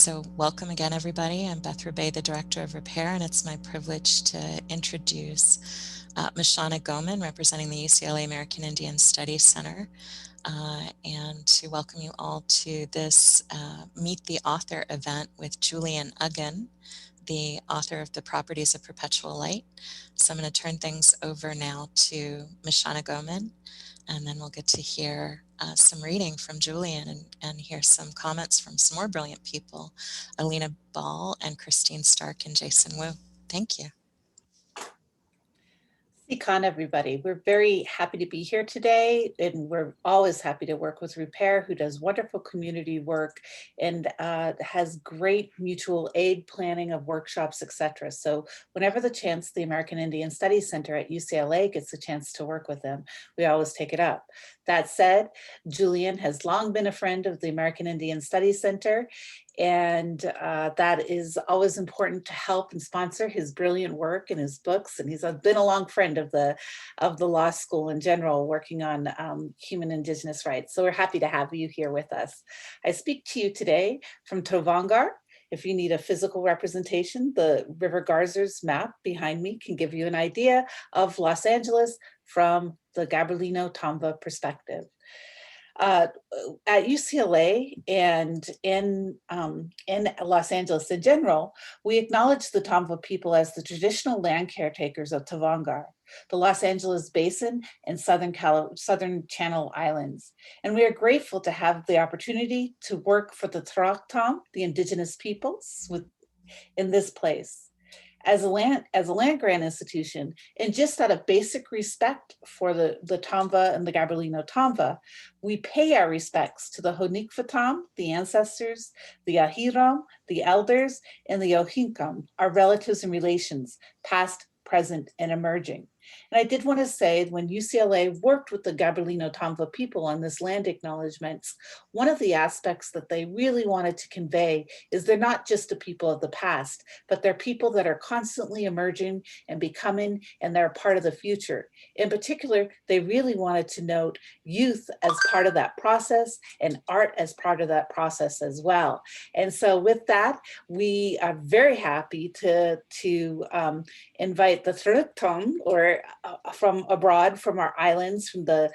So welcome again, everybody. I'm Beth Ribet, the Director of Repair, and it's my privilege to introduce Mishuana Goeman, representing the UCLA American Indian Studies Center, and to welcome you all to this Meet the Author event with Julian Aguon, the author of the Properties of Perpetual Light. So I'm going to turn things over now to Mishuana Goeman, and then we'll get to hear some reading from Julian and hear some comments from some more brilliant people, Alina Ball and Christine Stark and Jason Wu. Thank you. Con everybody. We're very happy to be here today, and we're always happy to work with Repair, who does wonderful community work and has great mutual aid planning of workshops, etc. So whenever the chance, the American Indian Studies Center at UCLA gets a chance to work with them, we always take it up. That said, Julian has long been a friend of the American Indian Studies Center, and that is always important to help and sponsor his brilliant work and his books. And he's been a long friend of the law school in general, working on human indigenous rights. So we're happy to have you here with us. I speak to you today from Trovangar. If you need a physical representation, the River Garzer's map behind me can give you an idea of Los Angeles from the Gabrielino Tomba perspective. At UCLA and in Los Angeles in general, we acknowledge the Tomba people as the traditional land caretakers of Trovangar, the Los Angeles Basin and Southern Channel Islands. And we are grateful to have the opportunity to work for the Traktam, the indigenous peoples in this place. As a land grant institution, and just out of basic respect for the Tomba and the Gabrielino Tomba, we pay our respects to the Honikvatam, the ancestors, the Ahiram, the elders, and the Ohinkam, our relatives and relations, past, present, and emerging. And I did want to say, when UCLA worked with the Gabrielino Tomba people on this land acknowledgements, one of the aspects that they really wanted to convey is they're not just the people of the past, but they're people that are constantly emerging and becoming, and they're part of the future. In particular, they really wanted to note youth as part of that process and art as part of that process as well. And so with that, we are very happy to invite the Traktam, or from abroad, from our islands, from the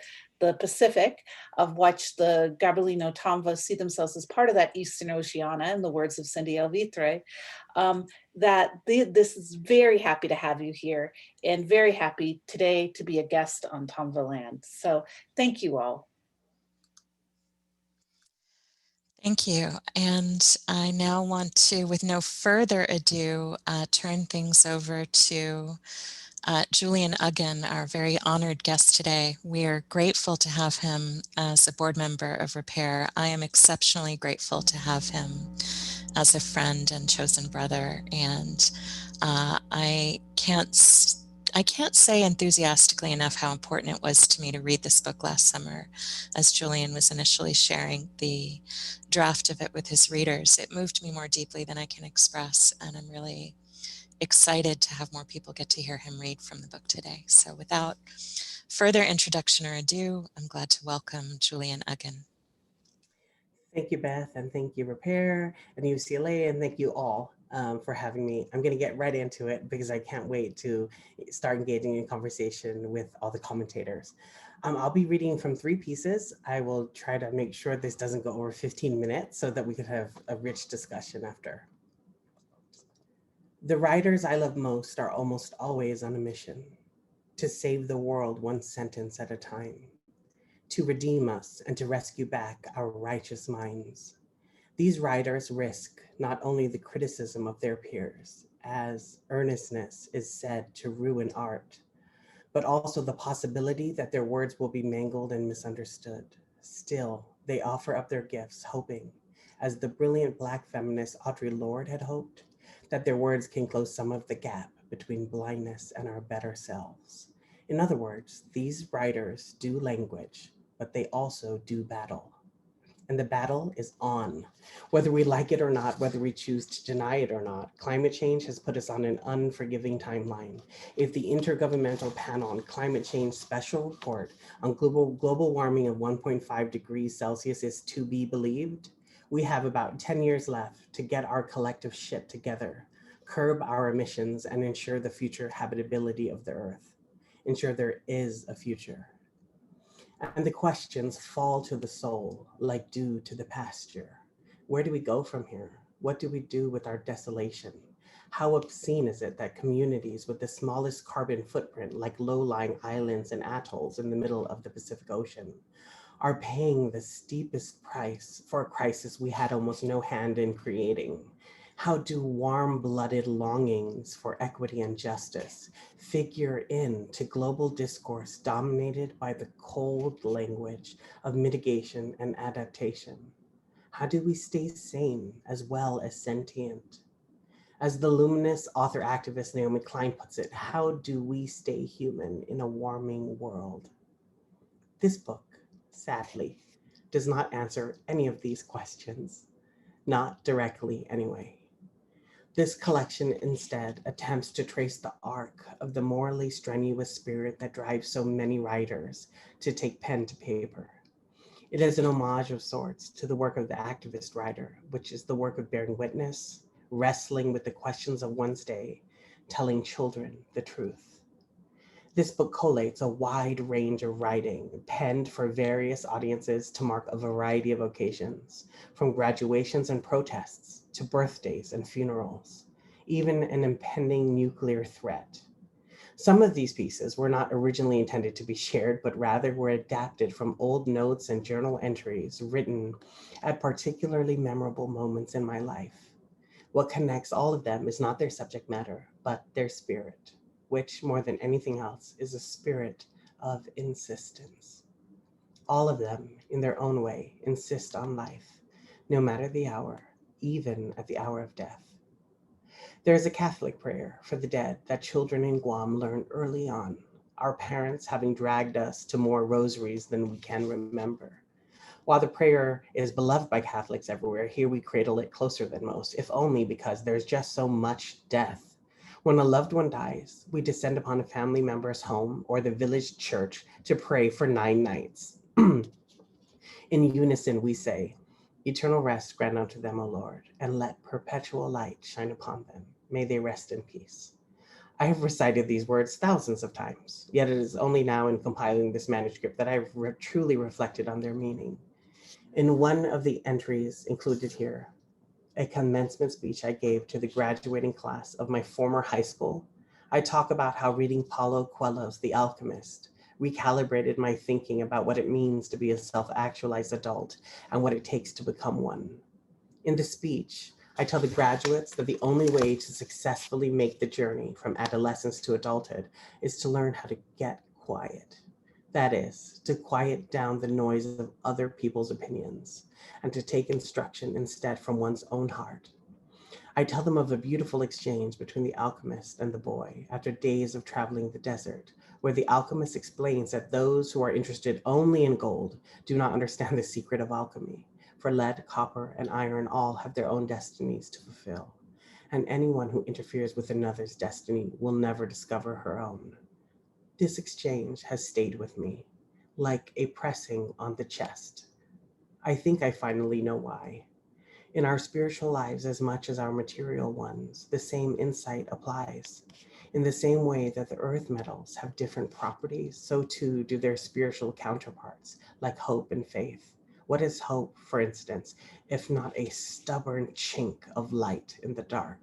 Pacific, of which the Gabrielino Tomba see themselves as part of that Eastern Oceania, in the words of Cindy Alvitre, this is very happy to have you here, and very happy today to be a guest on Tomba land. So thank you all. Thank you. And I now want to, with no further ado, turn things over to Julian Aguon, our very honored guest today. We are grateful to have him as a board member of Repair. I am exceptionally grateful to have him as a friend and chosen brother. And I can't say enthusiastically enough how important it was to me to read this book last summer, as Julian was initially sharing the draft of it with his readers. It moved me more deeply than I can express, and I'm really excited to have more people get to hear him read from the book today. So without further introduction or ado, I'm glad to welcome Julian Aguon. Thank you, Beth, and thank you, Repair and UCLA, and thank you all for having me. I'm going to get right into it because I can't wait to start engaging in conversation with all the commentators. I'll be reading from 3 pieces. I will try to make sure this doesn't go over 15 minutes so that we could have a rich discussion after. The writers I love most are almost always on a mission to save the world one sentence at a time, to redeem us and to rescue back our righteous minds. These writers risk not only the criticism of their peers, as earnestness is said to ruin art, but also the possibility that their words will be mangled and misunderstood. Still, they offer up their gifts, hoping, as the brilliant Black feminist Audre Lorde had hoped, that their words can close some of the gap between blindness and our better selves. In other words, these writers do language, but they also do battle. And the battle is on. Whether we like it or not, whether we choose to deny it or not, climate change has put us on an unforgiving timeline. If the Intergovernmental Panel on Climate Change Special Report on global warming of 1.5 degrees Celsius is to be believed, We have about 10 years left to get our collective shit together, curb our emissions, and ensure the future habitability of the Earth. Ensure there is a future. And the questions fall to the soul like dew to the pasture. Where do we go from here? What do we do with our desolation? How obscene is it that communities with the smallest carbon footprint, like low-lying islands and atolls in the middle of the Pacific Ocean, are paying the steepest price for a crisis we had almost no hand in creating? How do warm-blooded longings for equity and justice figure into global discourse dominated by the cold language of mitigation and adaptation? How do we stay sane as well as sentient? As the luminous author activist Naomi Klein puts it, how do we stay human in a warming world? This book, sadly, does not answer any of these questions, not directly anyway. This collection instead attempts to trace the arc of the morally strenuous spirit that drives so many writers to take pen to paper. It is an homage of sorts to the work of the activist writer, which is the work of bearing witness, wrestling with the questions of one's day, telling children the truth. This book collates a wide range of writing penned for various audiences to mark a variety of occasions, from graduations and protests to birthdays and funerals, even an impending nuclear threat. Some of these pieces were not originally intended to be shared, but rather were adapted from old notes and journal entries written at particularly memorable moments in my life. What connects all of them is not their subject matter, but their spirit, which more than anything else is a spirit of insistence. All of them, in their own way, insist on life, no matter the hour, even at the hour of death. There is a Catholic prayer for the dead that children in Guam learned early on, our parents having dragged us to more rosaries than we can remember. While the prayer is beloved by Catholics everywhere, here we cradle it closer than most, if only because there's just so much death. When a loved one dies, we descend upon a family member's home or the village church to pray for 9 nights. In unison, we say, "Eternal rest grant unto them, O Lord, and let perpetual light shine upon them. May they rest in peace." I have recited these words thousands of times, yet it is only now in compiling this manuscript that I've truly reflected on their meaning. In one of the entries included here, a commencement speech I gave to the graduating class of my former high school, I talk about how reading Paulo Coelho's The Alchemist recalibrated my thinking about what it means to be a self-actualized adult and what it takes to become one. In the speech, I tell the graduates that the only way to successfully make the journey from adolescence to adulthood is to learn how to get quiet. That is, to quiet down the noise of other people's opinions and to take instruction instead from one's own heart. I tell them of a beautiful exchange between the alchemist and the boy after days of traveling the desert, where the alchemist explains that those who are interested only in gold do not understand the secret of alchemy, for lead, copper, and iron all have their own destinies to fulfill, and anyone who interferes with another's destiny will never discover her own. This exchange has stayed with me, like a pressing on the chest. I think I finally know why. In our spiritual lives, as much as our material ones, the same insight applies. In the same way that the earth metals have different properties, so too do their spiritual counterparts, like hope and faith. What is hope, for instance, if not a stubborn chink of light in the dark?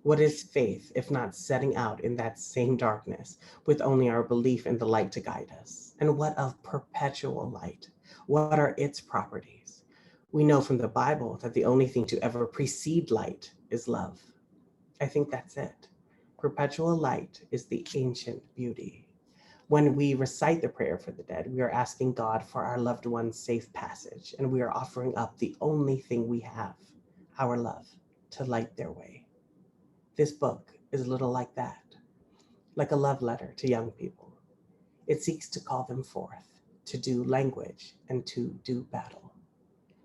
What is faith, if not setting out in that same darkness, with only our belief in the light to guide us? And what of perpetual light? What are its properties? We know from the Bible that the only thing to ever precede light is love. I think that's it. Perpetual light is the ancient beauty. When we recite the prayer for the dead, we are asking God for our loved one's safe passage, and we are offering up the only thing we have, our love, to light their way. This book is a little like that, like a love letter to young people. It seeks to call them forth, to do language and to do battle,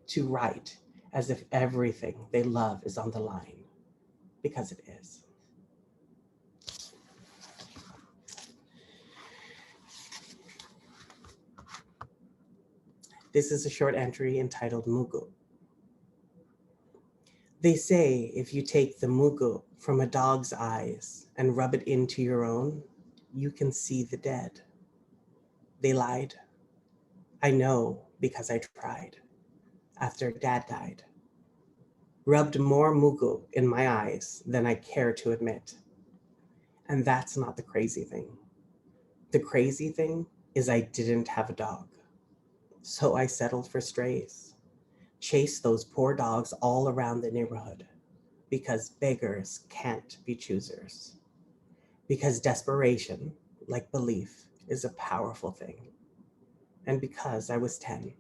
to write as if everything they love is on the line, because it is. This is a short entry entitled Mugu. They say if you take the mugu from a dog's eyes and rub it into your own, you can see the dead. They lied. I know because I tried after Dad died. Rubbed more mugu in my eyes than I care to admit. And that's not the crazy thing. The crazy thing is I didn't have a dog. So I settled for strays. Chased those poor dogs all around the neighborhood because beggars can't be choosers. Because desperation, like belief, is a powerful thing. And because I was 10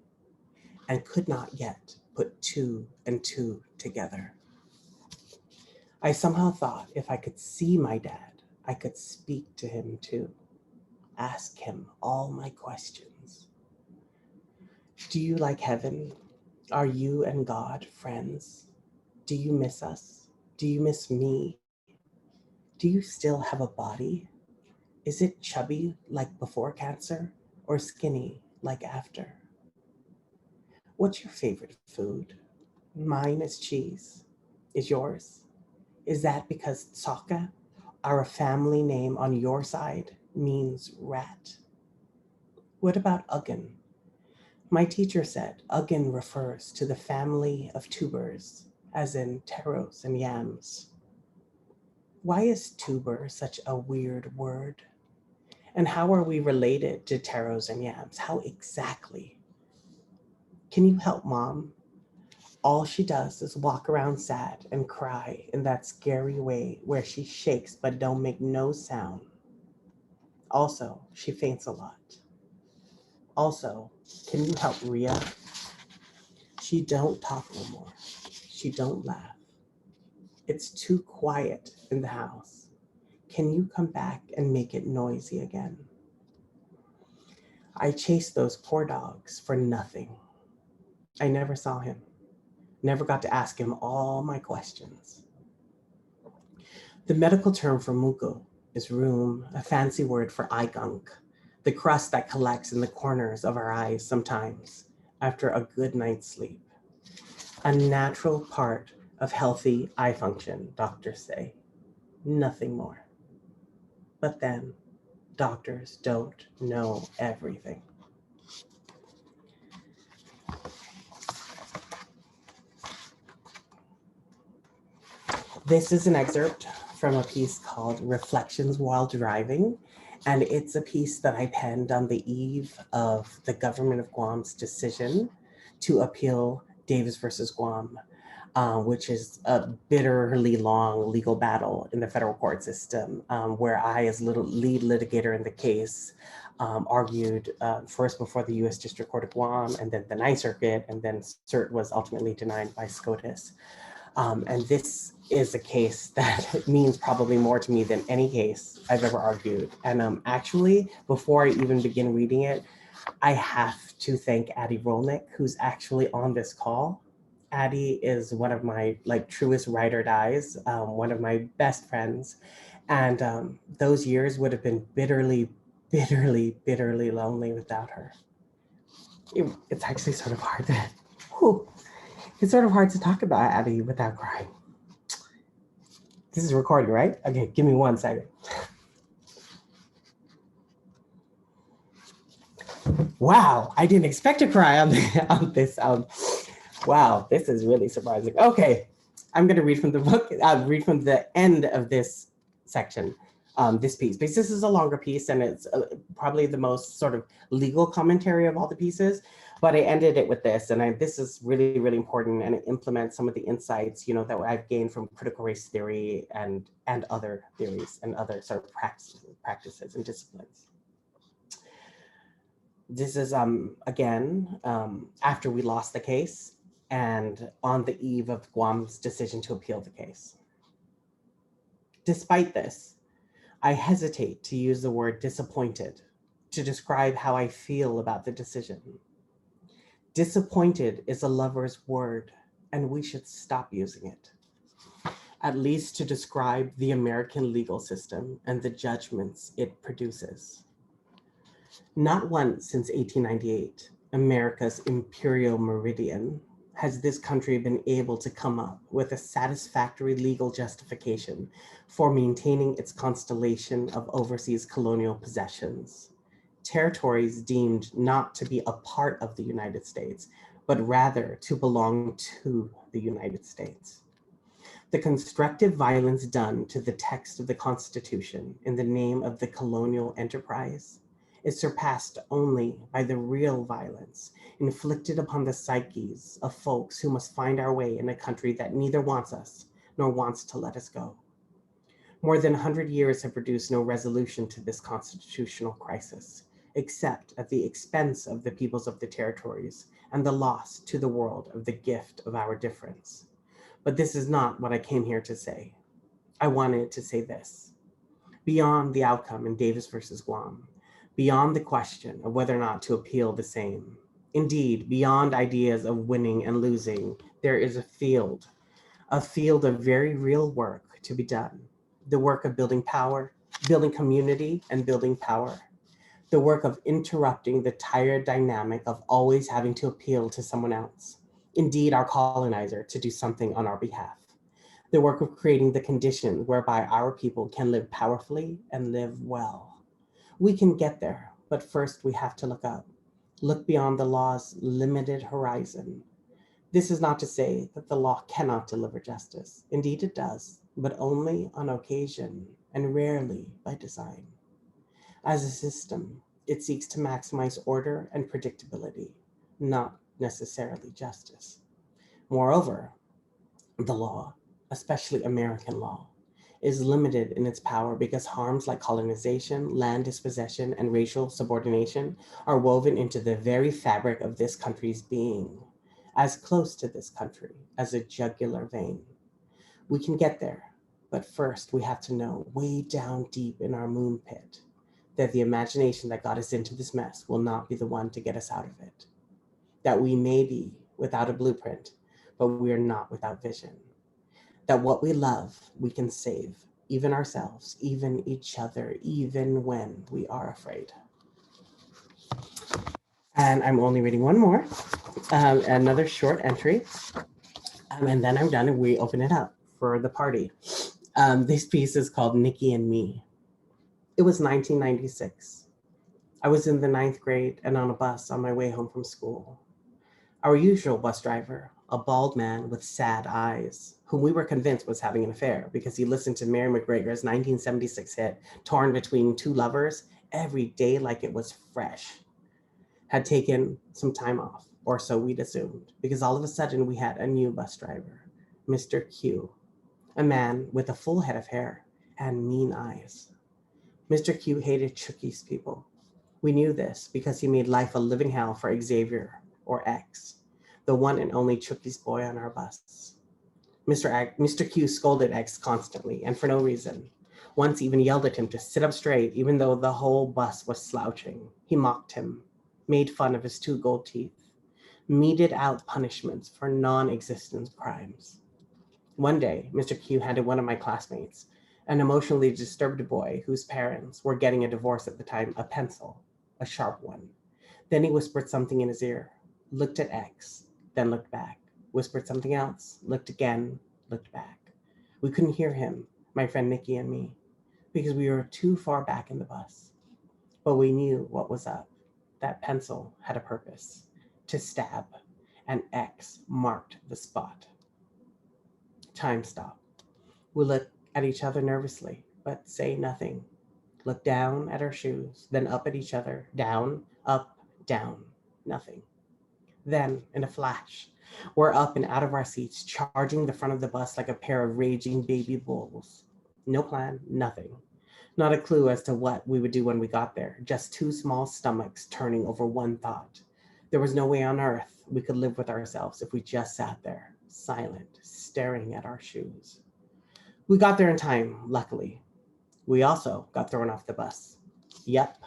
and could not yet put 2 and 2 together. I somehow thought if I could see my dad, I could speak to him too. Ask him all my questions. Do you like heaven? Are you and God friends? Do you miss us? Do you miss me? Do you still have a body? Is it chubby like before cancer or skinny like after? What's your favorite food? Mine is cheese. Is yours? Is that because Tsaka, our family name on your side, means rat? What about Uggan? My teacher said Uggan refers to the family of tubers, as in taros and yams. Why is tuber such a weird word? And how are we related to taros and yams? How exactly? Can you help Mom? All she does is walk around sad and cry in that scary way where she shakes but don't make no sound. Also, she faints a lot. Also, can you help Ria? She don't talk no more. She don't laugh. It's too quiet in the house. Can you come back and make it noisy again? I chased those poor dogs for nothing. I never saw him. Never got to ask him all my questions. The medical term for muko is rheum, a fancy word for eye gunk, the crust that collects in the corners of our eyes sometimes after a good night's sleep. A natural part of healthy eye function, doctors say. Nothing more. But then, doctors don't know everything. This is an excerpt from a piece called Reflections While Driving, and it's a piece that I penned on the eve of the government of Guam's decision to appeal Davis versus Guam, which is a bitterly long legal battle in the federal court system, where I, as lead litigator in the case, argued first before the U.S. District Court of Guam, and then the Ninth Circuit, and then cert was ultimately denied by SCOTUS. And this is a case that means probably more to me than any case I've ever argued. And actually, before I even begin reading it, I have to thank Addie Rolnick, who's actually on this call. Addie is one of my truest ride or dies, one of my best friends. And those years would have been bitterly, bitterly, bitterly lonely without her. It's actually sort of hard to, it's sort of hard to talk about Addie without crying. This is recording, right? Okay, give me 1 second. Wow, I didn't expect to cry on this. Wow, this is really surprising. Okay, I'm gonna read from the book, read from the end of this section, this piece, because this is a longer piece and it's probably the most sort of legal commentary of all the pieces, but I ended it with this, and this is really, really important, and it implements some of the insights, that I've gained from critical race theory and other theories and other sort of practices and disciplines. This is, again, after we lost the case and on the eve of Guam's decision to appeal the case. Despite this, I hesitate to use the word disappointed to describe how I feel about the decision. Disappointed is a lover's word, and we should stop using it, at least to describe the American legal system and the judgments it produces. Not once since 1898, America's imperial meridian has this country been able to come up with a satisfactory legal justification for maintaining its constellation of overseas colonial possessions? Territories deemed not to be a part of the United States, but rather to belong to the United States. The constructive violence done to the text of the Constitution in the name of the colonial enterprise is surpassed only by the real violence inflicted upon the psyches of folks who must find our way in a country that neither wants us nor wants to let us go. More than 100 years have produced no resolution to this constitutional crisis, except at the expense of the peoples of the territories and the loss to the world of the gift of our difference. But this is not what I came here to say. I wanted to say this. Beyond the outcome in Davis versus Guam, beyond the question of whether or not to appeal the same, indeed, beyond ideas of winning and losing, there is a field of very real work to be done. The work of building power, building community, and building power. The work of interrupting the tired dynamic of always having to appeal to someone else, indeed our colonizer, to do something on our behalf. The work of creating the conditions whereby our people can live powerfully and live well. We can get there, but first we have to look up, look beyond the law's limited horizon. This is not to say that the law cannot deliver justice. Indeed it does, but only on occasion and rarely by design. As a system, it seeks to maximize order and predictability, not necessarily justice. Moreover, the law, especially American law, is limited in its power because harms like colonization, land dispossession, and racial subordination are woven into the very fabric of this country's being, as close to this country as a jugular vein. We can get there, but first we have to know way down deep in our moon pit that the imagination that got us into this mess will not be the one to get us out of it. That we may be without a blueprint, but we are not without vision. That what we love, we can save, even ourselves, even each other, even when we are afraid. And I'm only reading one more, another short entry, and then I'm done and we open it up for the party. This piece is called Nikki and Me. It was 1996. I was in the 9th grade and on a bus on my way home from school. Our usual bus driver, a bald man with sad eyes, whom we were convinced was having an affair because he listened to Mary McGregor's 1976 hit, Torn Between Two Lovers, every day like it was fresh, had taken some time off, or so we'd assumed, because all of a sudden we had a new bus driver, Mr. Q, a man with a full head of hair and mean eyes. Mr. Q hated Chucky's people. We knew this because he made life a living hell for Xavier, or X, the one and only Chucky's boy on our bus. Mr. Q scolded X constantly and for no reason. Once even yelled at him to sit up straight even though the whole bus was slouching. He mocked him, made fun of his 2 gold teeth, meted out punishments for non-existent crimes. One day, Mr. Q handed one of my classmates, an emotionally disturbed boy whose parents were getting a divorce at the time, a pencil, a sharp one. Then he whispered something in his ear, looked at X, then looked back, whispered something else, looked again, looked back. We couldn't hear him, my friend Nikki and me, because we were too far back in the bus. But we knew what was up. That pencil had a purpose, to stab, and X marked the spot. Time stopped. We looked at each other nervously, but say nothing. Looked down at our shoes, then up at each other, down, up, down, nothing. Then, in a flash, we're up and out of our seats, charging the front of the bus like a pair of raging baby bulls. No plan, nothing. Not a clue as to what we would do when we got there, just 2 small stomachs turning over one thought. There was no way on earth we could live with ourselves if we just sat there, silent, staring at our shoes. We got there in time, luckily. We also got thrown off the bus. Yep,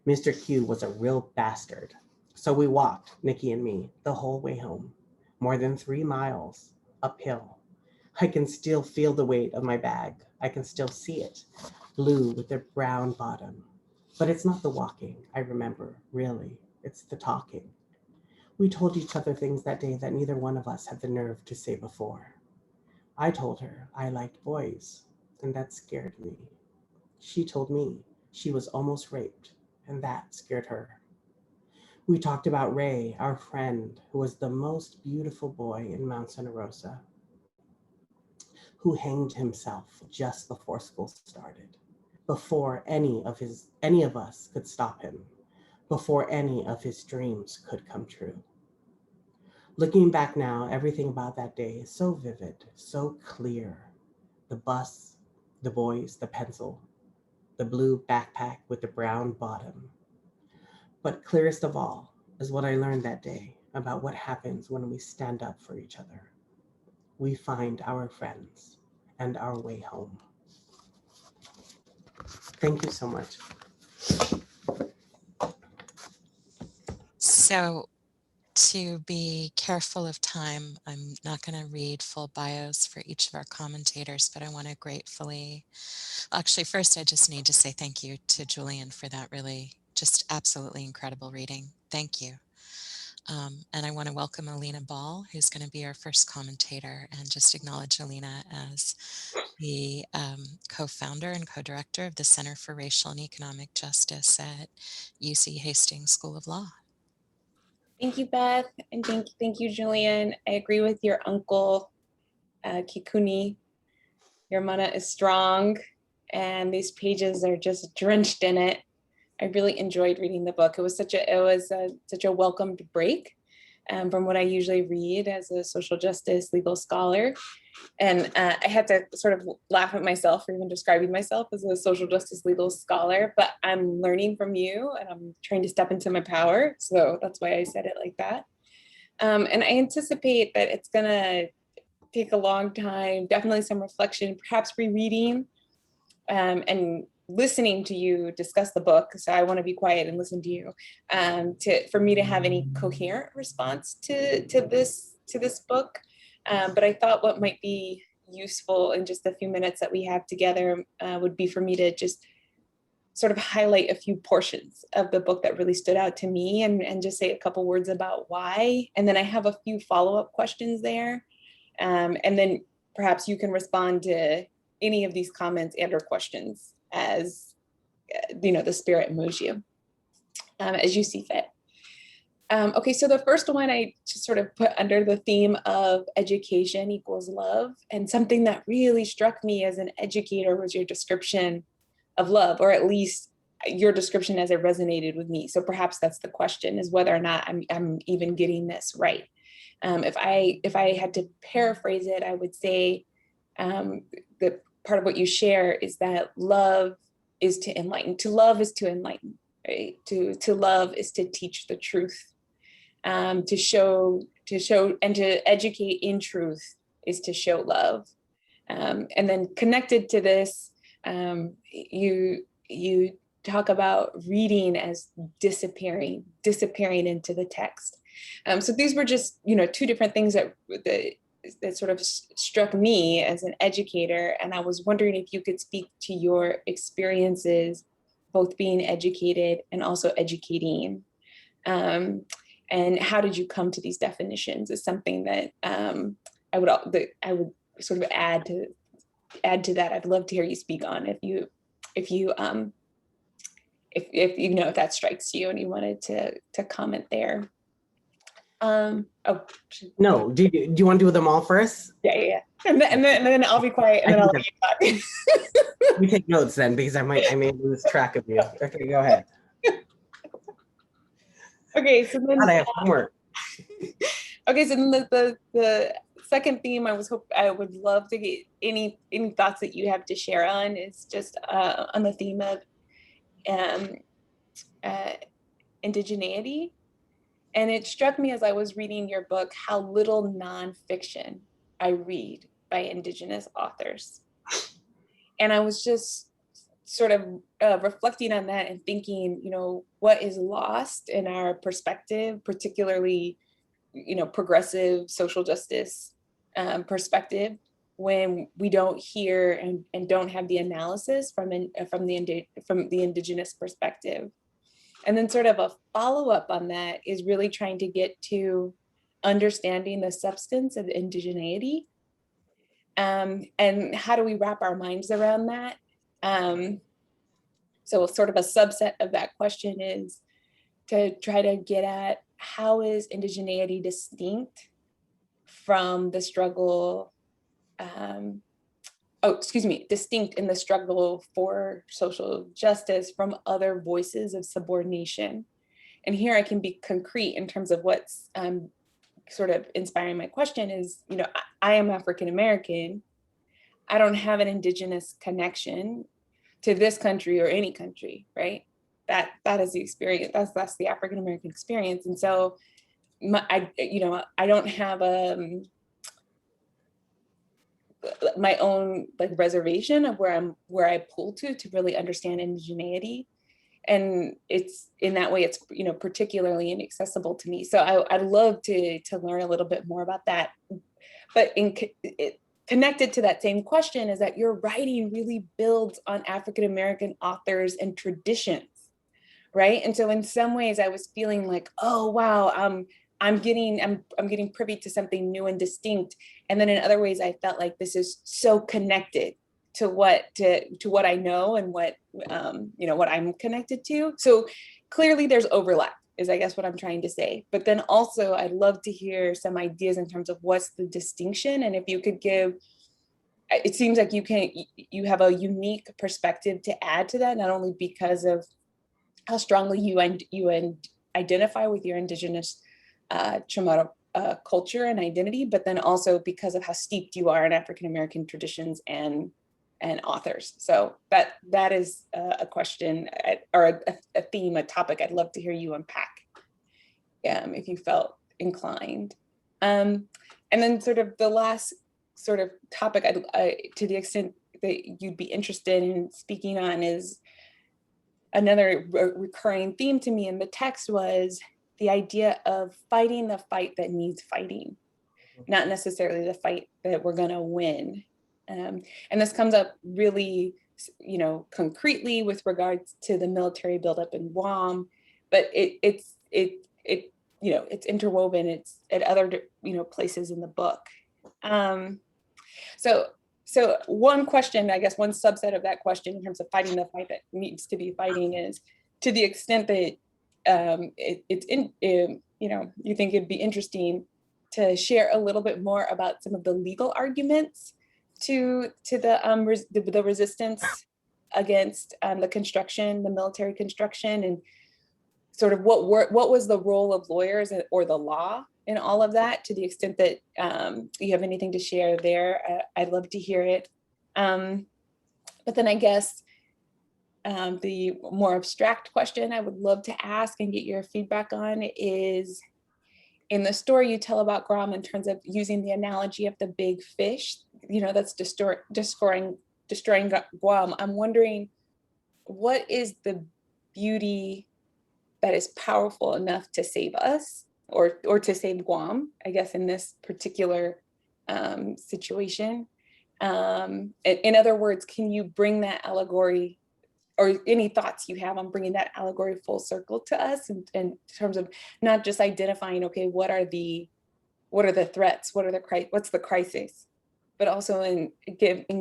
Mr. Q was a real bastard. So we walked, Nikki and me, the whole way home. More than 3 miles, uphill. I can still feel the weight of my bag. I can still see it, blue with a brown bottom. But it's not the walking, I remember, really. It's the talking. We told each other things that day that neither one of us had the nerve to say before. I told her I liked boys, and that scared me. She told me she was almost raped, and that scared her. We talked about Ray, our friend, who was the most beautiful boy in Mount Santa Rosa, who hanged himself just before school started, before any of us could stop him, before any of his dreams could come true. Looking back now, everything about that day is so vivid, so clear. The bus, the boys, the pencil, the blue backpack with the brown bottom. But clearest of all is what I learned that day about what happens when we stand up for each other. We find our friends and our way home. Thank you so much. So to be careful of time, I'm not going to read full bios for each of our commentators, but I want to gratefully, actually first I just need to say thank you to Julian for that really just absolutely incredible reading. Thank you. And I want to welcome Alina Ball, who's going to be our first commentator, and just acknowledge Alina as the co-founder and co-director of the Center for Racial and Economic Justice at UC Hastings School of Law. Thank you, Beth, and thank you, Julian. I agree with your uncle, Kikuni. Your mana is strong, and these pages are just drenched in it. I really enjoyed reading the book. It was such a welcomed break from what I usually read as a social justice legal scholar. And I had to sort of laugh at myself for even describing myself as a social justice legal scholar, but I'm learning from you and I'm trying to step into my power. So that's why I said it like that. And I anticipate that it's gonna take a long time, definitely some reflection, perhaps rereading and listening to you discuss the book. So I want to be quiet and listen to you for me to have any coherent response to this book. But I thought what might be useful in just the few minutes that we have together would be for me to just sort of highlight a few portions of the book that really stood out to me and just say a couple words about why. And then I have a few follow-up questions there. And then perhaps you can respond to any of these comments and or questions as the spirit moves you as you see fit. Okay, so the first one I just sort of put under the theme of education equals love, and something that really struck me as an educator was your description of love, or at least your description as it resonated with me. So perhaps that's the question, is whether or not I'm even getting this right. If I had to paraphrase it, I would say the part of what you share is that love is to enlighten. To love is to enlighten, right? To love is to teach the truth. To show and to educate in truth is to show love. And then connected to this, you talk about reading as disappearing into the text. So these were just two different things that sort of struck me as an educator, and I was wondering if you could speak to your experiences, both being educated and also educating. And how did you come to these definitions is something that I would sort of add to that. I'd love to hear you speak on if that strikes you and you wanted to comment there. No, do you want to do them all first? Yeah. And then I'll be quiet and then I'll let you talk. We take notes then, because I may lose track of you. Okay, go ahead. Okay, so then I have homework. Okay, so then the second theme I would love to get any thoughts that you have to share on is just on the theme of indigeneity. And it struck me as I was reading your book how little nonfiction I read by Indigenous authors. And I was just sort of reflecting on that and thinking, what is lost in our perspective, particularly, progressive social justice perspective, when we don't hear and don't have the analysis from the Indigenous perspective. And then sort of a follow-up on that is really trying to get to understanding the substance of indigeneity. And how do we wrap our minds around that? So sort of a subset of that question is to try to get at how is indigeneity distinct from the struggle, distinct in the struggle for social justice from other voices of subordination. And here I can be concrete in terms of what's sort of inspiring my question is, I am African-American. I don't have an indigenous connection to this country or any country, right? That is the experience. That's the African-American experience. And so I don't have my own like reservation of where I pull to really understand indigeneity. And it's in that way, it's, particularly inaccessible to me. So I'd love to learn a little bit more about that. But connected to that same question is that your writing really builds on African-American authors and traditions, right? And so in some ways I was feeling like, oh, wow, I'm getting privy to something new and distinct. And then in other ways, I felt like this is so connected to what I know and what I'm connected to. So clearly there's overlap, is I guess what I'm trying to say. But then also I'd love to hear some ideas in terms of what's the distinction. And if you could give, it seems like you have a unique perspective to add to that, not only because of how strongly you identify with your indigenous Chamorro culture and identity, but then also because of how steeped you are in African-American traditions and authors. So that is a question or a theme, a topic I'd love to hear you unpack if you felt inclined. And then sort of the last sort of topic to the extent that you'd be interested in speaking on is another recurring theme to me in the text was the idea of fighting the fight that needs fighting, not necessarily the fight that we're going to win. And this comes up really, concretely with regards to the military buildup in Guam, but it's interwoven. It's at other places in the book. So one question, I guess, one subset of that question in terms of fighting the fight that needs to be fighting is to the extent that you think it'd be interesting to share a little bit more about some of the legal arguments to the resistance against the military construction, and sort of what was the role of lawyers or the law in all of that, to the extent that you have anything to share there. I'd love to hear it. But then I guess the more abstract question I would love to ask and get your feedback on is, in the story you tell about Guam in terms of using the analogy of the big fish, that's destroying Guam. I'm wondering, what is the beauty that is powerful enough to save us or to save Guam, I guess, in this particular situation? In other words, can you bring that allegory, or any thoughts you have on bringing that allegory full circle to us in terms of not just identifying, okay, what are the threats, what's the crisis, but also in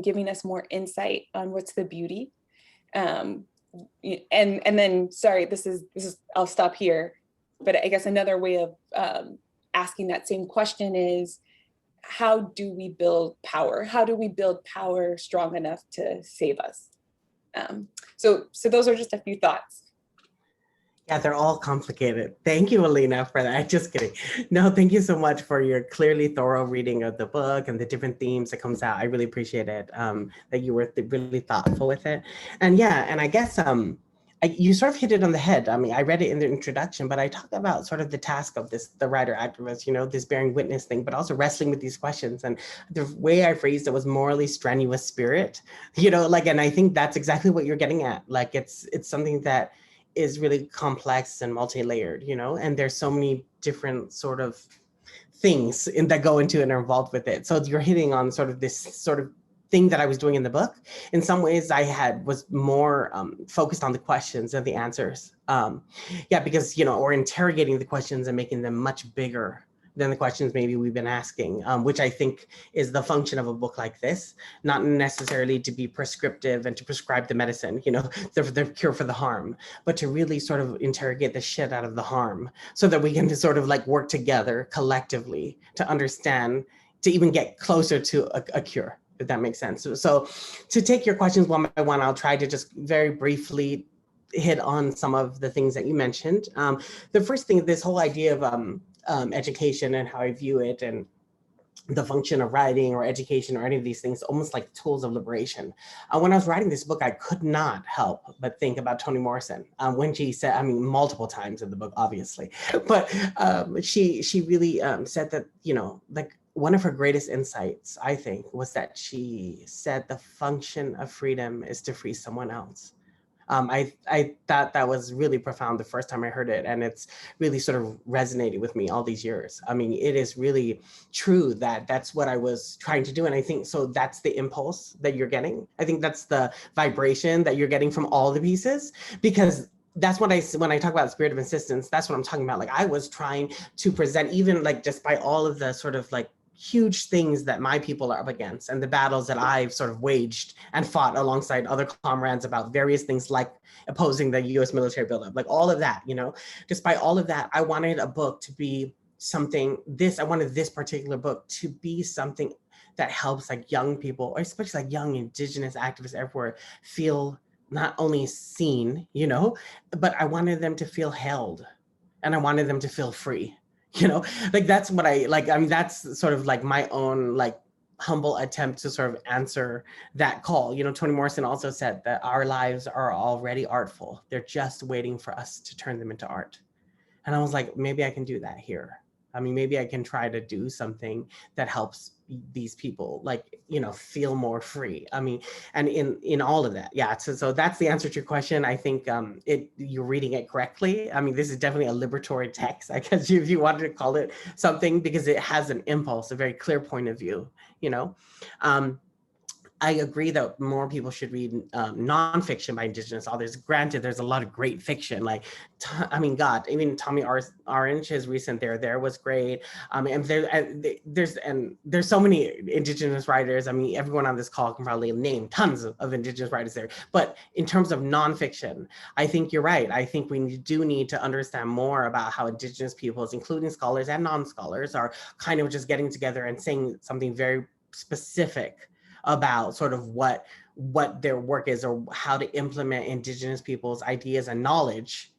giving us more insight on what's the beauty. And then, sorry, this is I'll stop here, but I guess another way of asking that same question is, how do we build power? How do we build power strong enough to save us? So those are just a few thoughts. Yeah, they're all complicated. Thank you, Alina, for that. Just kidding. No, thank you so much for your clearly thorough reading of the book and the different themes that comes out. I really appreciate it, that you were really thoughtful with it. And yeah, and I guess you sort of hit it on the head. I mean, I read it in the introduction, but I talk about sort of the task of the writer activist, this bearing witness thing, but also wrestling with these questions. And the way I phrased it was morally strenuous spirit, and I think that's exactly what you're getting at. Like, it's something that is really complex and multi-layered, and there's so many different sort of things that go into and are involved with it. So you're hitting on sort of this sort of thing that I was doing in the book. In some ways, was more focused on the questions and the answers. Yeah, because, or interrogating the questions and making them much bigger than the questions maybe we've been asking, which I think is the function of a book like this, not necessarily to be prescriptive and to prescribe the medicine, the cure for the harm, but to really sort of interrogate the shit out of the harm so that we can sort of like work together collectively to understand, to even get closer to a cure, if that makes sense. So to take your questions one by one, I'll try to just very briefly hit on some of the things that you mentioned. The first thing, this whole idea of education and how I view it, and the function of writing or education or any of these things, almost like tools of liberation. When I was writing this book, I could not help but think about Toni Morrison when she said, multiple times in the book, obviously, but she really said that, like one of her greatest insights, I think, was that she said the function of freedom is to free someone else. I thought that was really profound the first time I heard it, and it's really sort of resonated with me all these years. It is really true that that's what I was trying to do, and I think so that's the impulse that you're getting. I think that's the vibration that you're getting from all the pieces, because that's what when I talk about spirit of insistence, that's what I'm talking about. Like I was trying to present, even like just by all of the sort of like huge things that my people are up against and the battles that I've sort of waged and fought alongside other comrades about various things like opposing the US military buildup, like all of that, despite all of that, I wanted a book to be something, I wanted this particular book to be something that helps like young people, or especially like young Indigenous activists everywhere, feel not only seen, but I wanted them to feel held, and I wanted them to feel free. Like that's what that's sort of like my own like humble attempt to sort of answer that call. Toni Morrison also said that our lives are already artful. They're just waiting for us to turn them into art. And I was like, maybe I can do that here. Maybe I can try to do something that helps these people like, feel more free. And in all of that. Yeah. So that's the answer to your question. I think you're reading it correctly. This is definitely a liberatory text, I guess, if you wanted to call it something, because it has an impulse, a very clear point of view, I agree that more people should read nonfiction by Indigenous authors. Granted, there's a lot of great fiction. Like, God, even Tommy Orange, his recent There was great. And there's so many Indigenous writers. Everyone on this call can probably name tons of Indigenous writers there. But in terms of nonfiction, I think you're right. I think we do need to understand more about how Indigenous peoples, including scholars and non-scholars, are kind of just getting together and saying something very specific about sort of what their work is, or how to implement Indigenous people's ideas and knowledge,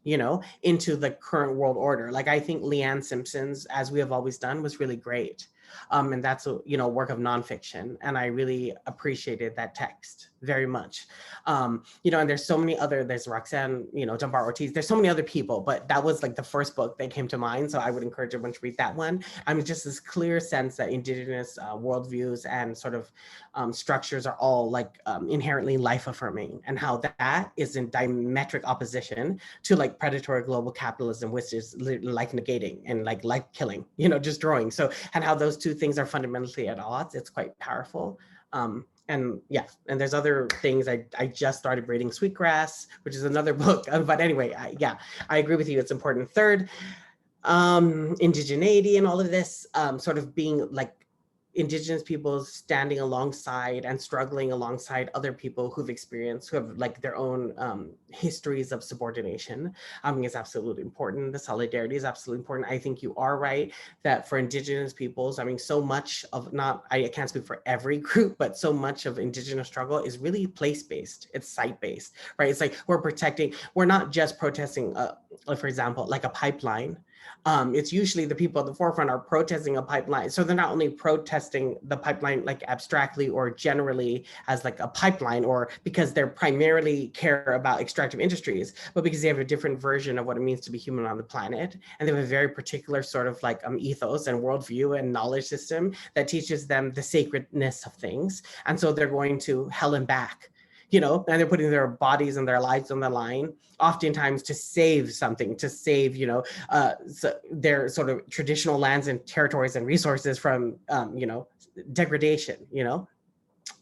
into the current world order. Like I think Leanne Simpson's As We Have Always Done was really great. And that's a work of nonfiction. And I really appreciated that text very much. And there's so many other, there's Roxanne, Dunbar Ortiz, there's so many other people, but that was like the first book that came to mind. So I would encourage everyone to read that one. Just this clear sense that Indigenous worldviews and sort of structures are all like inherently life affirming, and how that is in diametric opposition to like predatory global capitalism, which is life negating and like life killing, destroying. So, and how those two things are fundamentally at odds. It's quite powerful. And and there's other things. I just started reading Sweetgrass, which is another book. But anyway, I agree with you. It's important. Third, indigeneity and all of this sort of being like Indigenous peoples standing alongside and struggling alongside other people who have like their own histories of subordination. Is absolutely important. The solidarity is absolutely important. I think you are right that for Indigenous peoples, so much of, I can't speak for every group, but so much of Indigenous struggle is really place-based. It's site-based, right? It's like we're not just protesting, for example, like a pipeline. It's usually the people at the forefront are protesting a pipeline. So they're not only protesting the pipeline like abstractly or generally as like a pipeline, or because they're primarily care about extractive industries, but because they have a different version of what it means to be human on the planet. And they have a very particular sort of like ethos and worldview and knowledge system that teaches them the sacredness of things. And so they're going to hell and back, and they're putting their bodies and their lives on the line, oftentimes to save something, to save, so their sort of traditional lands and territories and resources from, degradation,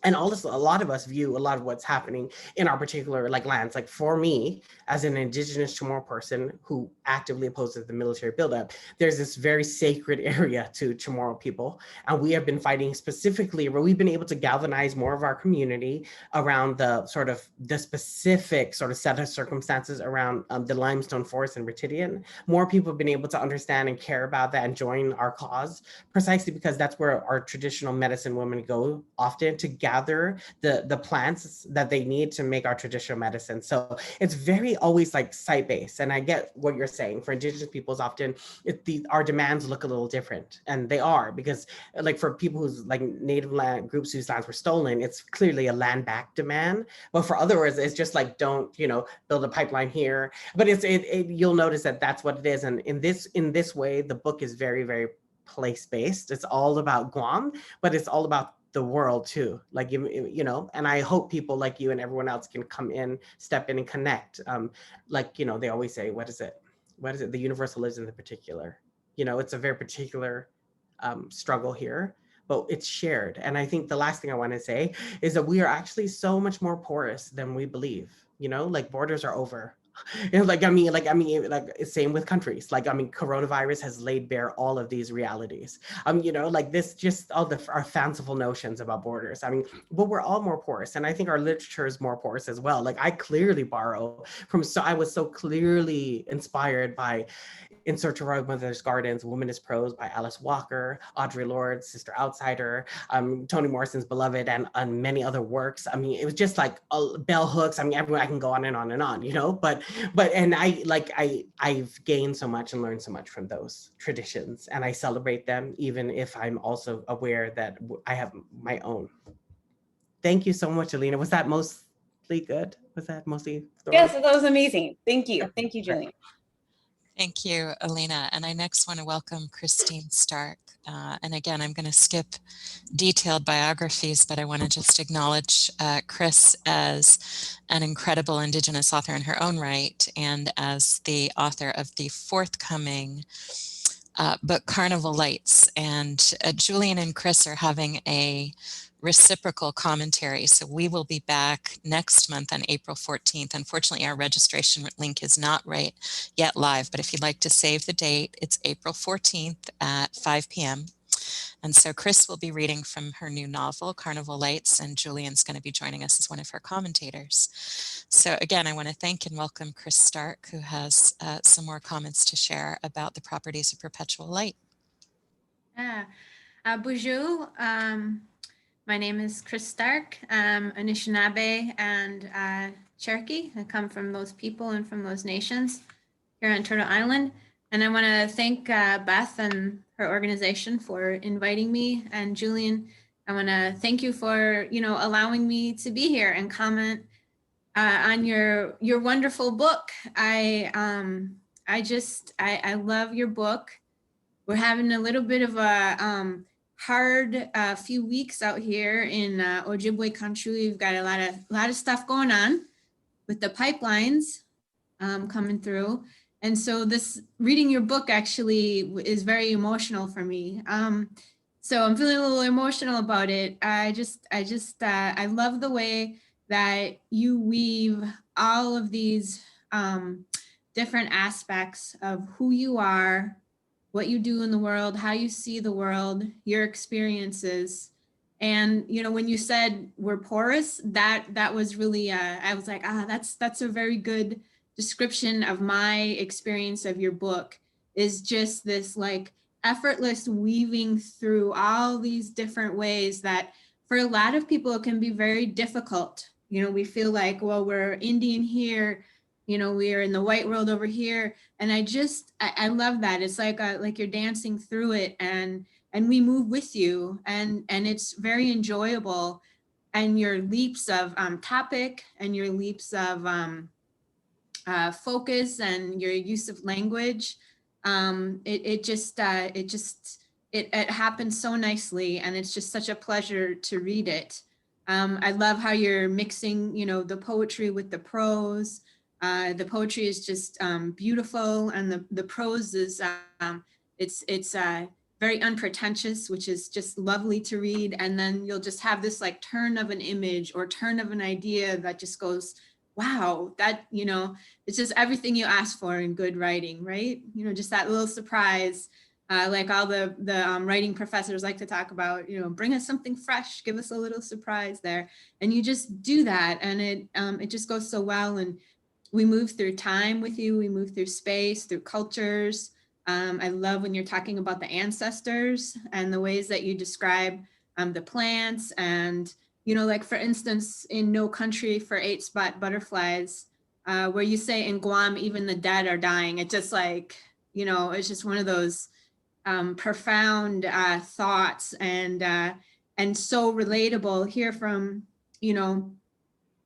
And also, a lot of us view a lot of what's happening in our particular like lands. Like for me, as an indigenous Chamorro person who actively opposes the military buildup, there's this very sacred area to Chamorro people. And we have been fighting specifically where we've been able to galvanize more of our community around the sort of the specific sort of set of circumstances around the limestone forest and Retidian. More people have been able to understand and care about that and join our cause, precisely because that's where our traditional medicine women go often to gather the plants that they need to make our traditional medicine. So it's very always like site-based. And I get what you're saying. For indigenous peoples, often our demands look a little different, and they are, because like for people whose like native land groups whose lands were stolen, it's clearly a land back demand. But for others, it's just like, don't, you know, build a pipeline here. But you'll notice that that's what it is. And in this way, the book is very, very place-based. It's all about Guam, but it's all about the world too, like, you know, and I hope people like you and everyone else can come in, step in and connect. Like, you know, they always say, what is it? The universal lives in the particular. You know, it's a very particular struggle here, but it's shared. And I think the last thing I want to say is that we are actually so much more porous than we believe. You know, like borders are over. Like, I mean, same with countries. Like, I mean, coronavirus has laid bare all of these realities. You know, like this, just all our fanciful notions about borders. I mean, but we're all more porous. And I think our literature is more porous as well. Like I clearly borrow from, I was so clearly inspired by In Search of Our Mother's Gardens, Womanist Prose by Alice Walker, Audre Lorde's Sister Outsider, Toni Morrison's Beloved, and many other works. I mean, it was just like bell hooks. I mean, everyone, I can go on and on and on, you know, but I've gained so much and learned so much from those traditions, and I celebrate them, even if I'm also aware that I have my own. Thank you so much, Alina. Was that mostly good? Was that mostly thorough? Yes, that was amazing. Thank you. Thank you, Julian. Thank you, Alina. And I next want to welcome Christine Stark. And again, I'm going to skip detailed biographies, but I want to just acknowledge Chris as an incredible Indigenous author in her own right, and as the author of the forthcoming book Carnival Lights. And Julian and Chris are having a reciprocal commentary. So we will be back next month on April 14th. Unfortunately, our registration link is not yet live, but if you'd like to save the date, it's April 14th at 5 p.m. And so Chris will be reading from her new novel, Carnival Lights, and Julian's going to be joining us as one of her commentators. So again, I want to thank and welcome Chris Stark, who has some more comments to share about the properties of perpetual light. Bonjour. My name is Chris Stark. I'm Anishinaabe and Cherokee. I come from those people and from those nations here on Turtle Island. And I want to thank Beth and her organization for inviting me. And Julian, I want to thank you for, you know, allowing me to be here and comment on your wonderful book. I love your book. We're having a little bit of a hard few weeks out here in Ojibwe country. We've got a lot of stuff going on with the pipelines coming through. And so this reading your book actually is very emotional for me. So I'm feeling a little emotional about it. I love the way that you weave all of these different aspects of who you are, what you do in the world, how you see the world, your experiences. And, you know, when you said we're porous, that was really, I was like, that's a very good description of my experience of your book, is just this like effortless weaving through all these different ways that for a lot of people, it can be very difficult. You know, we feel like, well, we're Indian here, you know, we are in the white world over here. And I love that. It's like you're dancing through it and we move with you, and it's very enjoyable. And your leaps of topic and your leaps of focus and your use of language, it happens so nicely, and it's just such a pleasure to read it. I love how you're mixing, you know, the poetry with the prose. The poetry is just beautiful, and the prose is it's very very unpretentious, which is just lovely to read. And then you'll just have this like turn of an image or turn of an idea that just goes, wow, that, you know, it's just everything you ask for in good writing, right? You know, just that little surprise, like all the writing professors like to talk about, you know, bring us something fresh, give us a little surprise there. And you just do that. And it just goes so well. And we move through time with you. We move through space, through cultures. I love when you're talking about the ancestors and the ways that you describe the plants. And, you know, like for instance, in No Country for 8-Spot Butterflies, where you say in Guam, even the dead are dying. It just like, you know, it's just one of those profound thoughts and so relatable here from, you know,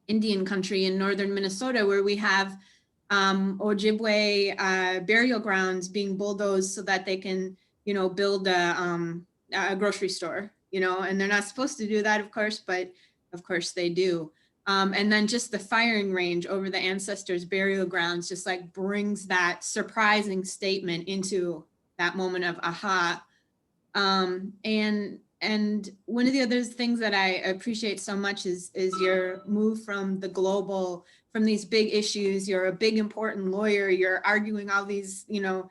Indian country in northern Minnesota, where we have Ojibwe burial grounds being bulldozed so that they can, you know, build a grocery store, you know, and they're not supposed to do that, of course, but of course they do. And then just the firing range over the ancestors' burial grounds just like brings that surprising statement into that moment of aha. And one of the other things that I appreciate so much is your move from the global, from these big issues. You're a big, important lawyer. You're arguing all these, you know,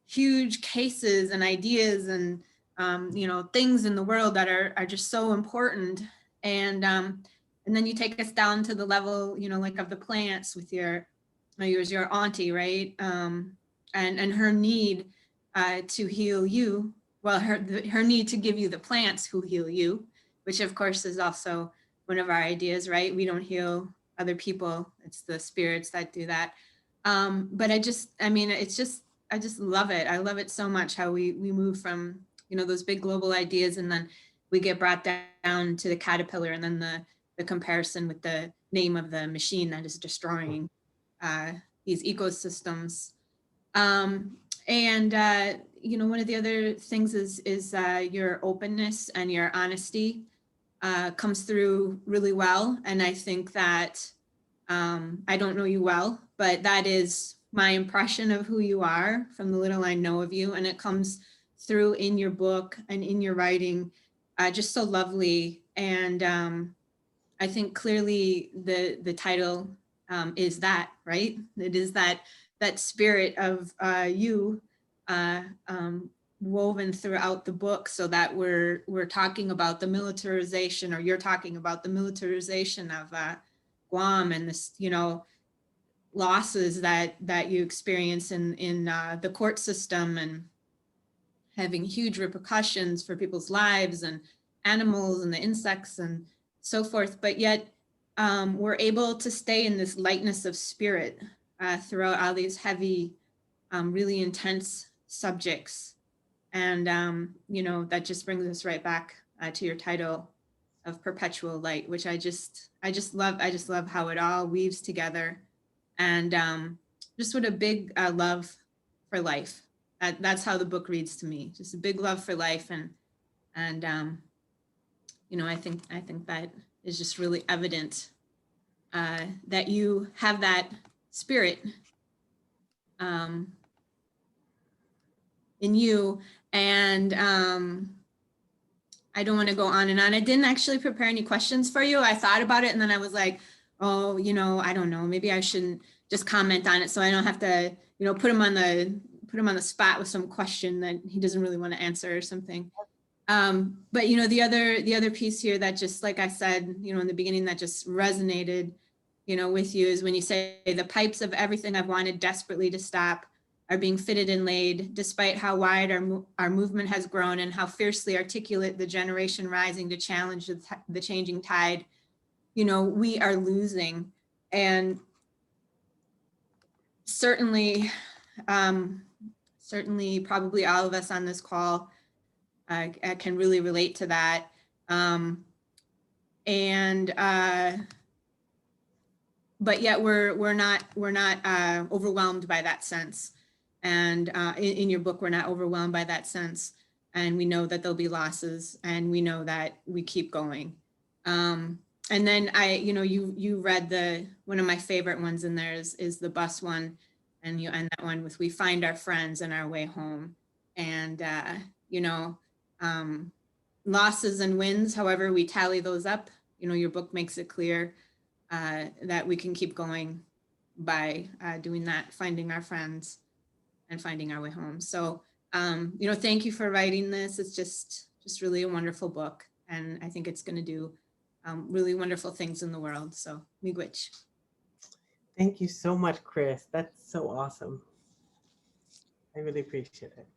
huge cases and ideas and, you know, things in the world that are just so important. And then you take us down to the level, you know, like of the plants with your auntie, right? And her need to heal you. Well, her need to give you the plants who heal you, which of course is also one of our ideas, right? We don't heal other people. It's the spirits that do that. But I just love it. I love it so much how we move from, you know, those big global ideas, and then we get brought down to the caterpillar, and then the comparison with the name of the machine that is destroying these ecosystems. You know, one of the other things is your openness and your honesty comes through really well. And I think that I don't know you well, but that is my impression of who you are from the little I know of you. And it comes through in your book and in your writing, just so lovely. And I think clearly the title is that, right? It is that spirit of you woven throughout the book, so that we're talking about the militarization, or you're talking about the militarization of Guam, and this, you know, losses that you experience in the court system, and having huge repercussions for people's lives and animals and the insects and so forth. But yet we're able to stay in this lightness of spirit throughout all these heavy, really intense subjects. And, you know, that just brings us right back to your title of Perpetual Light, which I just love. I just love how it all weaves together. And just what a big love for life. That's how the book reads to me. Just a big love for life. And you know, I think that is just really evident that you have that spirit in you. And I don't want to go on and on. I didn't actually prepare any questions for you. I thought about it, and then I was like, oh, you know, I don't know, maybe I shouldn't just comment on it, so I don't have to, you know, put him on the spot with some question that he doesn't really want to answer or something. But you know, the other piece here that just, like I said, you know, in the beginning, that just resonated, you know, with you, is when you say the pipes of everything I've wanted desperately to stop are being fitted and laid, despite how wide our movement has grown and how fiercely articulate the generation rising to challenge the changing tide. You know, we are losing. And certainly probably all of us on this call can really relate to that. But yet we're not overwhelmed by that sense. And in your book, we're not overwhelmed by that sense. And we know that there'll be losses, and we know that we keep going. And then you read one of my favorite ones in there is the bus one, and you end that one with, we find our friends on our way home. And you know, losses and wins, however we tally those up, you know, your book makes it clear that we can keep going by doing that, finding our friends and finding our way home. So, you know, thank you for writing this. It's just really a wonderful book. And I think it's going to do really wonderful things in the world. So, miigwech. Thank you so much, Chris. That's so awesome. I really appreciate it.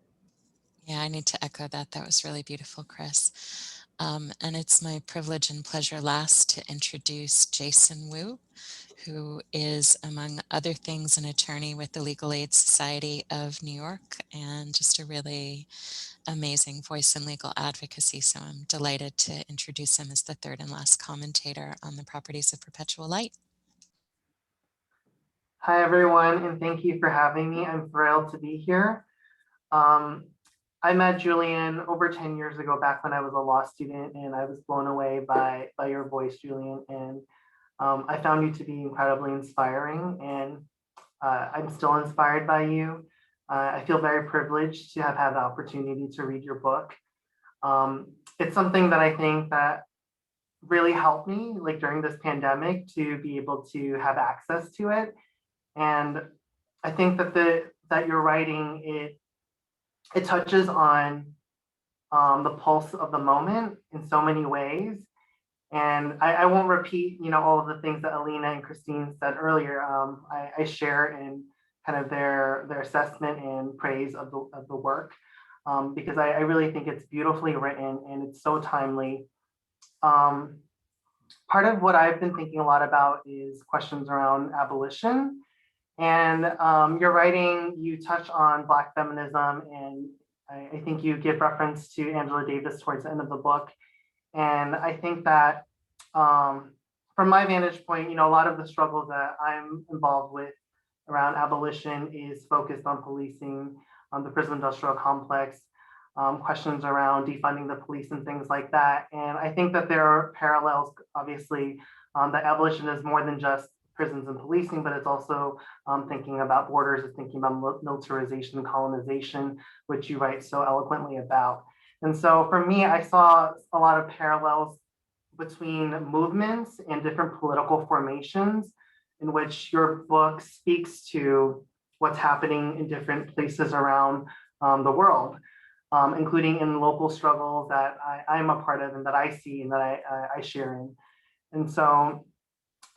Yeah, I need to echo that. That was really beautiful, Chris. And it's my privilege and pleasure last to introduce Jason Wu, who is, among other things, an attorney with the Legal Aid Society of New York and just a really amazing voice in legal advocacy. So I'm delighted to introduce him as the third and last commentator on the Properties of Perpetual Light. Hi, everyone, and thank you for having me. I'm thrilled to be here. I met Julian over 10 years ago, back when I was a law student, and I was blown away by your voice, Julian. And I found you to be incredibly inspiring, and I'm still inspired by you. I feel very privileged to have had the opportunity to read your book. It's something that I think that really helped me, like during this pandemic, to be able to have access to it. And I think that that your writing, it touches on the pulse of the moment in so many ways. And I won't repeat, you know, all of the things that Alina and Christine said earlier. I share in kind of their assessment and praise of the work, because I really think it's beautifully written and it's so timely. Part of what I've been thinking a lot about is questions around abolition. And your writing, you touch on Black feminism, and I think you give reference to Angela Davis towards the end of the book. And I think that from my vantage point, you know, a lot of the struggles that I'm involved with around abolition is focused on policing, the prison industrial complex, questions around defunding the police and things like that. And I think that there are parallels, obviously, that abolition is more than just prisons and policing, but it's also thinking about borders, it's thinking about militarization and colonization, which you write so eloquently about. And so for me, I saw a lot of parallels between movements and different political formations in which your book speaks to what's happening in different places around the world, including in local struggles that I'm a part of and that I see and that I share in. And so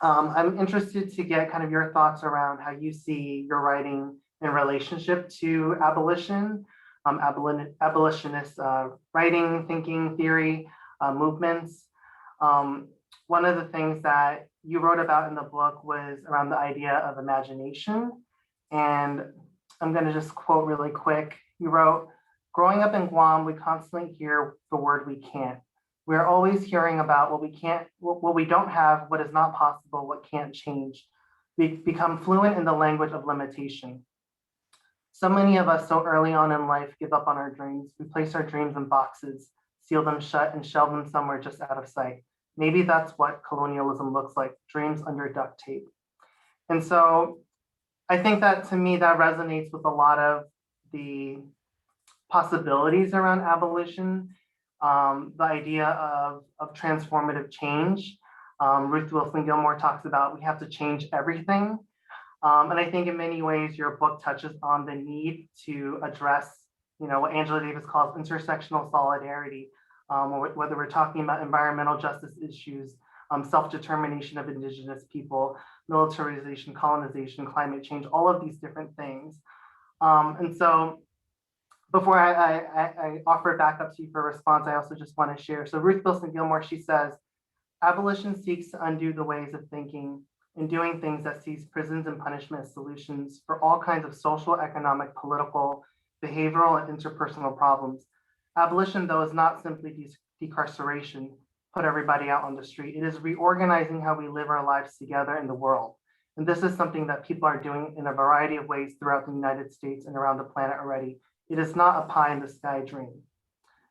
I'm interested to get kind of your thoughts around how you see your writing in relationship to abolition, abolitionist writing, thinking, theory, movements. One of the things that you wrote about in the book was around the idea of imagination. And I'm going to just quote really quick. You wrote, "Growing up in Guam, we constantly hear the word we can't. We are always hearing about what we can't, what we don't have, what is not possible, what can't change. We become fluent in the language of limitation. So many of us so early on in life give up on our dreams. We place our dreams in boxes, seal them shut, and shelve them somewhere just out of sight. Maybe that's what colonialism looks like, dreams under duct tape." And so I think that, to me, that resonates with a lot of the possibilities around abolition. The idea of transformative change. Ruth Wilson Gilmore talks about we have to change everything. And I think in many ways your book touches on the need to address, you know, what Angela Davis calls intersectional solidarity, whether we're talking about environmental justice issues, self-determination of Indigenous people, militarization, colonization, climate change, all of these different things. And so before I offer it back up to you for a response, I also just want to share. So Ruth Wilson Gilmore, she says, "Abolition seeks to undo the ways of thinking and doing things that sees prisons and punishment as solutions for all kinds of social, economic, political, behavioral, and interpersonal problems. Abolition, though, is not simply decarceration, put everybody out on the street. It is reorganizing how we live our lives together in the world. And this is something that people are doing in a variety of ways throughout the United States and around the planet already. It is not a pie in the sky dream."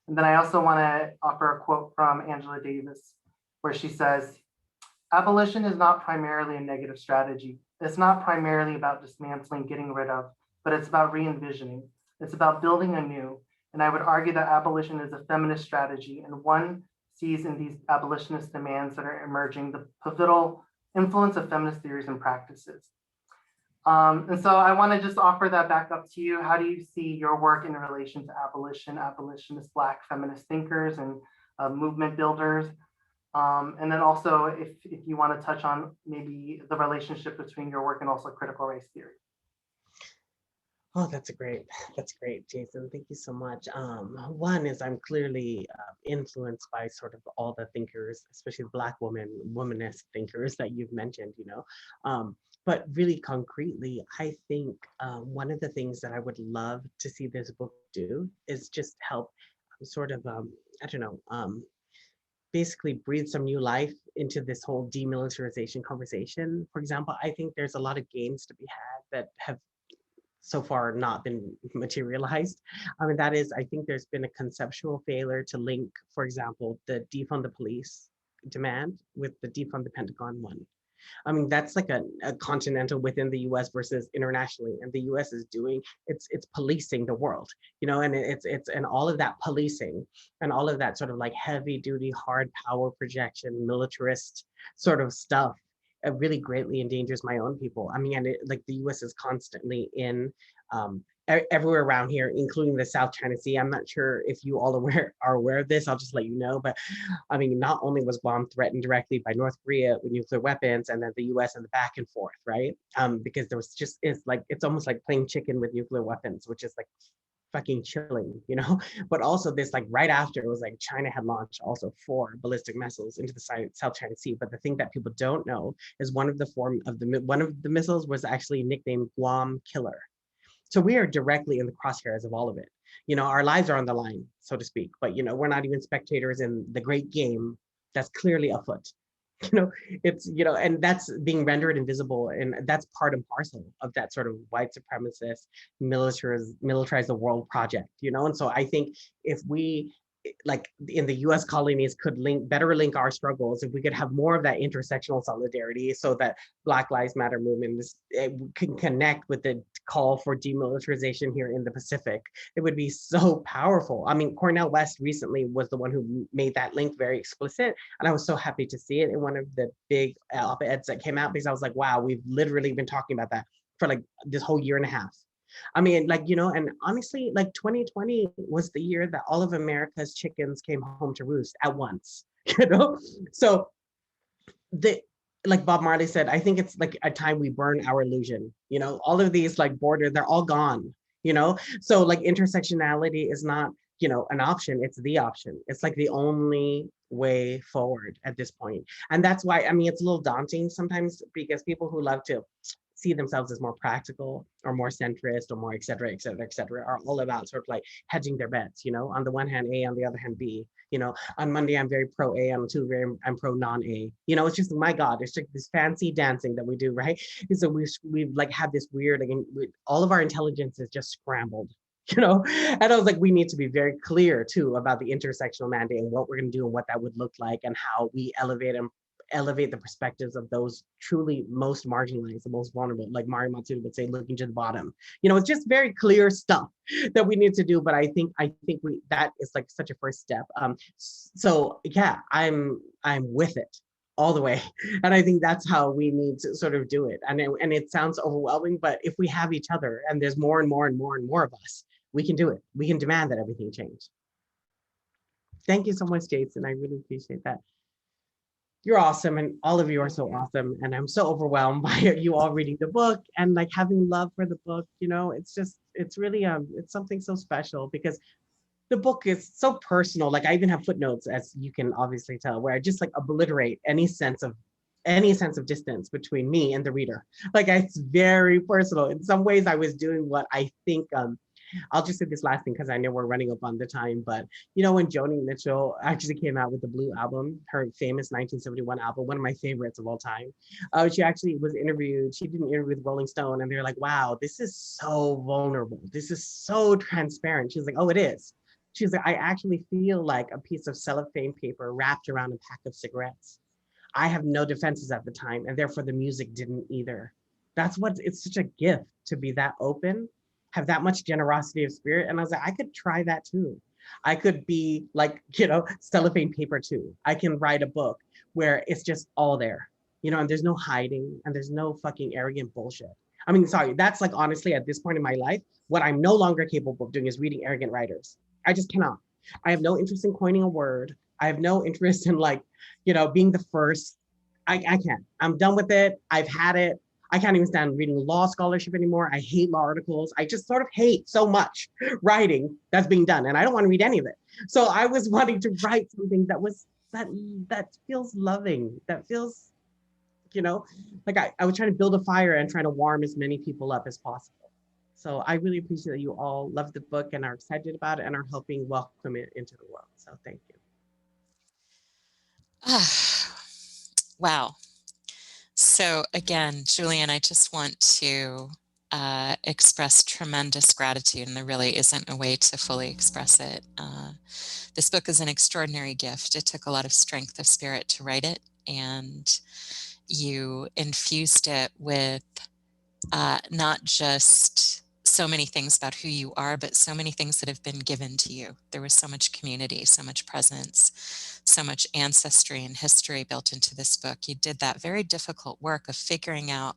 And then I also want to offer a quote from Angela Davis, where she says, "Abolition is not primarily a negative strategy. It's not primarily about dismantling, getting rid of, but it's about re-envisioning. It's about building anew. And I would argue that abolition is a feminist strategy, and one sees in these abolitionist demands that are emerging the pivotal influence of feminist theories and practices. And so I want to just offer that back up to you. How do you see your work in relation to abolition, abolitionist Black feminist thinkers and movement builders? And then also, if you want to touch on maybe the relationship between your work and also critical race theory. Oh, that's great, Jason. Thank you so much. One is I'm clearly influenced by sort of all the thinkers, especially the Black womanist thinkers that you've mentioned, you know. But really concretely, I think one of the things that I would love to see this book do is just help sort of, I don't know, basically breathe some new life into this whole demilitarization conversation. For example, I think there's a lot of gains to be had that have so far not been materialized. I mean, that is, I think there's been a conceptual failure to link, for example, the defund the police demand with the defund the Pentagon one. I mean, that's like a continental within the US versus internationally. And the US is doing, it's policing the world, you know, and it's and all of that policing and all of that sort of like heavy duty, hard power projection, militarist sort of stuff. It really greatly endangers my own people. I mean, and like the US is constantly in everywhere around here, including the South China Sea. I'm not sure if you all are aware of this. I'll just let you know. But I mean, not only was Guam threatened directly by North Korea with nuclear weapons, and then the US and the back and forth, right? Because there was just, it's almost like playing chicken with nuclear weapons, which is like fucking chilling, you know. But also this, like right after, it was like China had launched also 4 ballistic missiles into the South China Sea. But the thing that people don't know is one of the missiles was actually nicknamed Guam Killer. So we are directly in the crosshairs of all of it. You know, our lives are on the line, so to speak, but, you know, we're not even spectators in the great game that's clearly afoot. You know, it's, you know, and that's being rendered invisible. And that's part and parcel of that sort of white supremacist, militarize the world project, you know? And so I think if we, like in the US colonies, could better link our struggles, if we could have more of that intersectional solidarity so that Black Lives Matter movement can connect with the call for demilitarization here in the Pacific, it would be so powerful. I mean, Cornel West recently was the one who made that link very explicit, and I was so happy to see it in one of the big op-eds that came out, because I was like, wow, we've literally been talking about that for like this whole year and a half. I mean, like, you know, and honestly, like 2020 was the year that all of America's chickens came home to roost at once, you know? So like Bob Marley said, I think it's like a time we burn our illusion, you know, all of these like borders, they're all gone, you know? So like intersectionality is not, you know, an option, it's the option. It's like the only way forward at this point. And that's why, I mean, it's a little daunting sometimes, because people who love to see themselves as more practical or more centrist or more et cetera, are all about sort of like hedging their bets, you know, on the one hand A, on the other hand B, you know. On Monday I'm very pro A, on Tuesday I'm pro non-A, you know. It's just, my God, it's like this fancy dancing that we do, right? And so we've like had this weird, like, all of our intelligence is just scrambled, you know. And I was like, we need to be very clear too about the intersectional mandate and what we're going to do and what that would look like, and how we elevate the perspectives of those truly most marginalized, the most vulnerable, like Mari Matsuri would say, looking to the bottom. You know, it's just very clear stuff that we need to do. But I think that is like such a first step. So yeah, I'm with it all the way. And I think that's how we need to sort of do it. And it sounds overwhelming, but if we have each other and there's more and more and more and more of us, we can do it. We can demand that everything change. Thank you so much, Jason. I really appreciate that. You're awesome, and all of you are so awesome, and I'm so overwhelmed by you all reading the book and like having love for the book. You know, it's really it's something so special, because the book is so personal. Like I even have footnotes, as you can obviously tell, where I just like obliterate any sense of distance between me and the reader. Like it's very personal. In some ways I was doing what I think I'll just say this last thing because I know we're running up on the time, but you know, when Joni Mitchell actually came out with the Blue album, her famous 1971 album, one of my favorites of all time, she actually was interviewed. She did an interview with Rolling Stone, and they're like, wow, this is so vulnerable. This is so transparent. She's like, oh, it is. She's like, I actually feel like a piece of cellophane paper wrapped around a pack of cigarettes. I have no defenses at the time, and therefore the music didn't either. That's what, it's such a gift to be that open have that much generosity of spirit. And I was like, I could try that too. I could be like, cellophane paper too. I can write a book where it's just all there, and there's no hiding and there's no fucking arrogant bullshit. I mean, sorry, that's like, honestly, at this point in my life, what I'm no longer capable of doing is reading arrogant writers. I just cannot. I have no interest in coining a word. I have no interest in being the first. I can't. I'm done with it. I've had it. I can't even stand reading law scholarship anymore. I hate law articles. I just sort of hate so much writing that's being done, and I don't want to read any of it. So I was wanting to write something that feels loving, that feels, like I was trying to build a fire and trying to warm as many people up as possible. So I really appreciate that you all love the book and are excited about it and are helping welcome it into the world. So thank you. Wow. So again, Julian, I just want to express tremendous gratitude, and there really isn't a way to fully express it. This book is an extraordinary gift. It took a lot of strength of spirit to write it, and you infused it with not just so many things about who you are, but so many things that have been given to you. There was so much community, so much presence, so much ancestry and history built into this book. You did that very difficult work of figuring out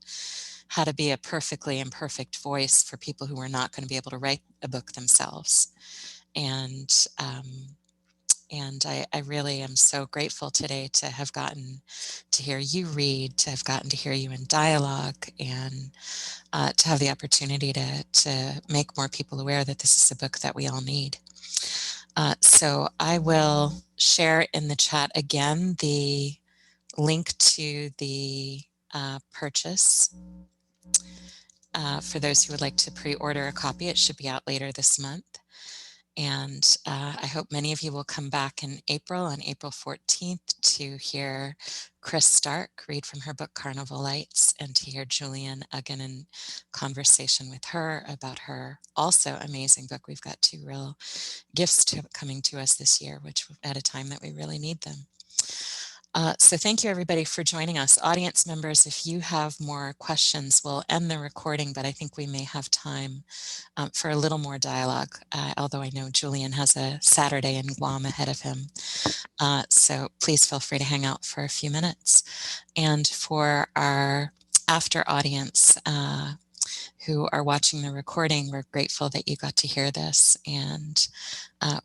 how to be a perfectly imperfect voice for people who were not going to be able to write a book themselves. And I really am so grateful today to have gotten to hear you read, to have gotten to hear you in dialogue, and to have the opportunity to make more people aware that this is a book that we all need. So I will share in the chat again the link to the purchase. For those who would like to pre-order a copy, it should be out later this month. And I hope many of you will come back in April, on April 14th, to hear Chris Stark read from her book, Carnival Lights, and to hear Julian Aguon in conversation with her about her also amazing book. We've got two real gifts coming to us this year, which at a time that we really need them. So thank you everybody for joining us. Audience members, if you have more questions, we'll end the recording, but I think we may have time for a little more dialogue, although I know Julian has a Saturday in Guam ahead of him. So please feel free to hang out for a few minutes. And for our after audience who are watching the recording, we're grateful that you got to hear this, and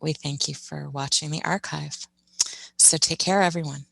we thank you for watching the archive. So take care, everyone.